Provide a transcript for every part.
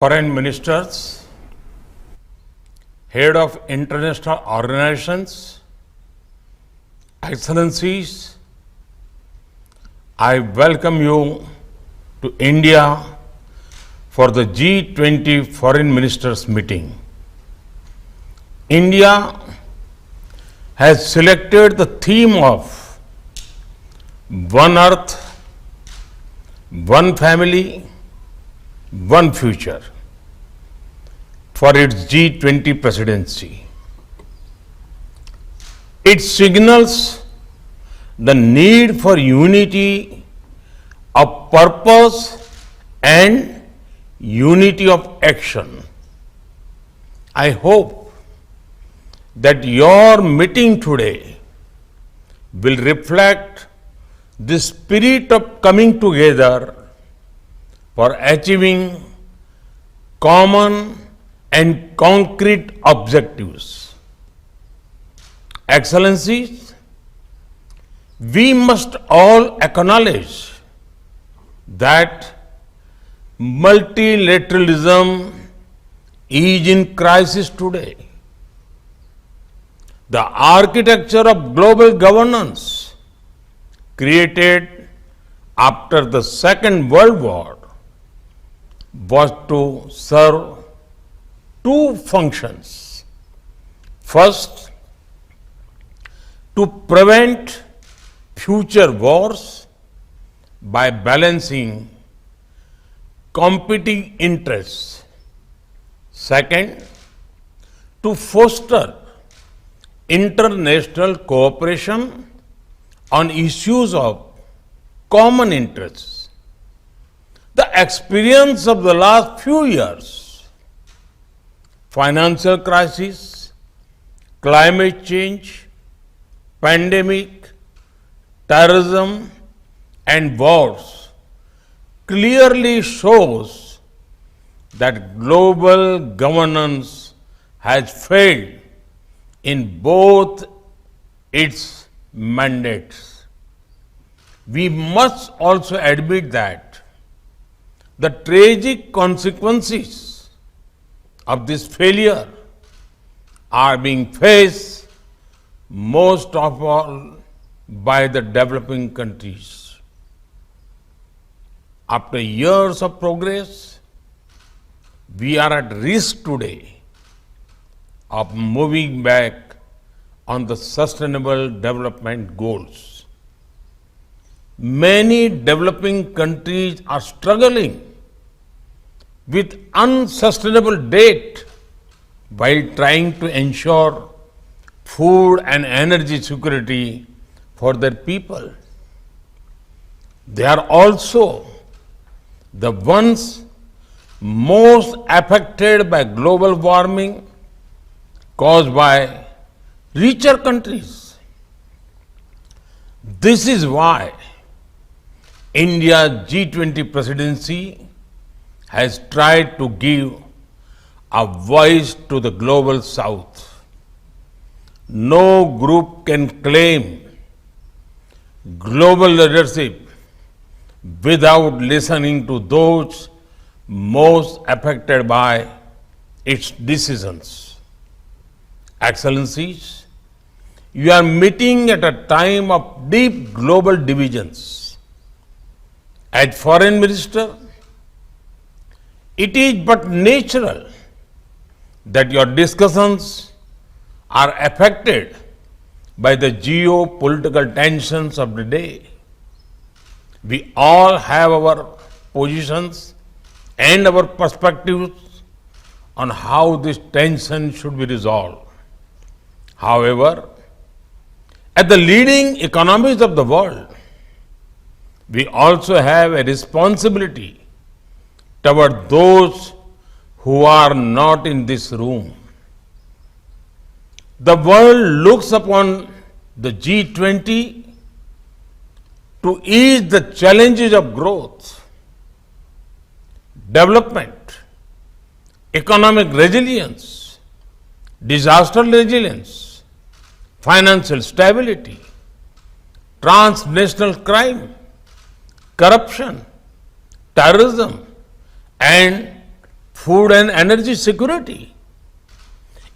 foreign ministers, head of international organizations, excellencies, I welcome you to India for the G20 foreign ministers meeting. India has selected the theme of One Earth, One Family, One Future for its G20 presidency. It signals the need for unity of purpose and unity of action. I hope that your meeting today will reflect the spirit of coming together for achieving common and concrete objectives. Excellencies, we must all acknowledge that multilateralism is in crisis today. The architecture of global governance created after the Second World War was to serve two functions. First, to prevent future wars by balancing competing interests. Second, to foster international cooperation on issues of common interests. The experience of the last few years, financial crisis, climate change, pandemic, terrorism, and wars clearly shows that global governance has failed in both its mandates. We must also admit that the tragic consequences of this failure are being faced most of all by the developing countries. After years of progress, we are at risk today of moving back on the sustainable development goals. Many developing countries are struggling with unsustainable debt while trying to ensure food and energy security for their people. They are also the ones most affected by global warming caused by richer countries. This is why India's G20 presidency has tried to give a voice to the global south. No group can claim global leadership without listening to those most affected by its decisions. Excellencies, you are meeting at a time of deep global divisions. As foreign minister, it is but natural that your discussions are affected by the geopolitical tensions of the day. We all have our positions and our perspectives on how this tension should be resolved. However, as the leading economies of the world, we also have a responsibility toward those who are not in this room. The world looks upon the G20 to ease the challenges of growth, development, economic resilience, disaster resilience, financial stability, transnational crime, corruption, terrorism, and food and energy security.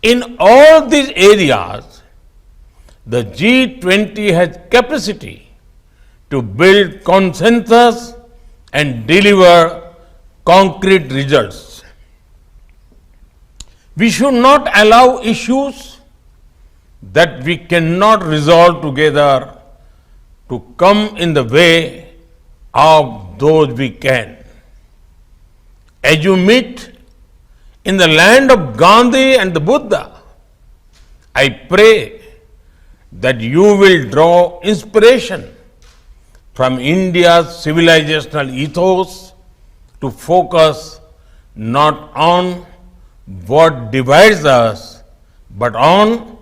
In all these areas, the G20 has capacity to build consensus and deliver concrete results. We should not allow issues that we cannot resolve together to come in the way of those we can. As you meet in the land of Gandhi and the Buddha, I pray that you will draw inspiration from India's civilizational ethos to focus not on what divides us, but on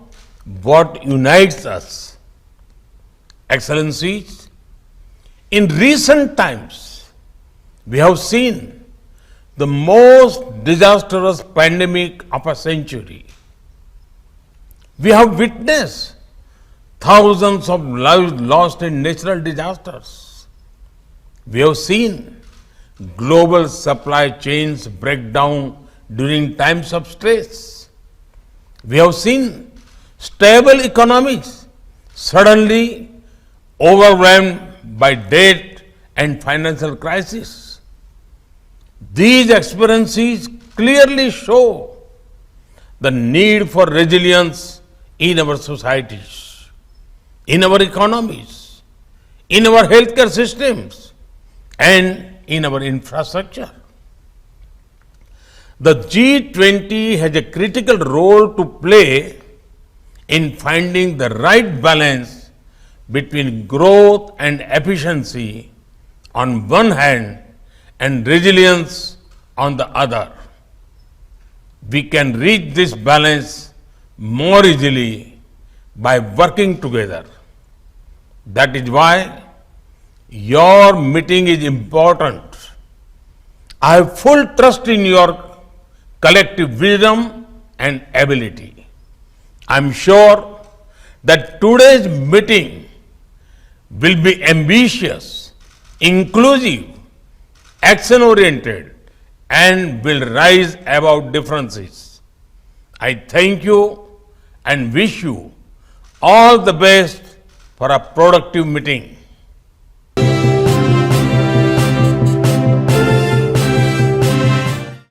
what unites us. Excellencies, in recent times, we have seen the most disastrous pandemic of a century. We have witnessed thousands of lives lost in natural disasters. We have seen global supply chains break down during times of stress. We have seen stable economies suddenly overwhelmed by debt and financial crisis. These experiences clearly show the need for resilience in our societies, in our economies, in our healthcare systems, and in our infrastructure. The G20 has a critical role to play in finding the right balance between growth and efficiency on one hand and resilience on the other. We can reach this balance more easily by working together. That is why your meeting is important. I have full trust in your collective wisdom and ability. I am sure that today's meeting will be ambitious, inclusive, action-oriented, and will rise above differences. I thank you and wish you all the best for a productive meeting.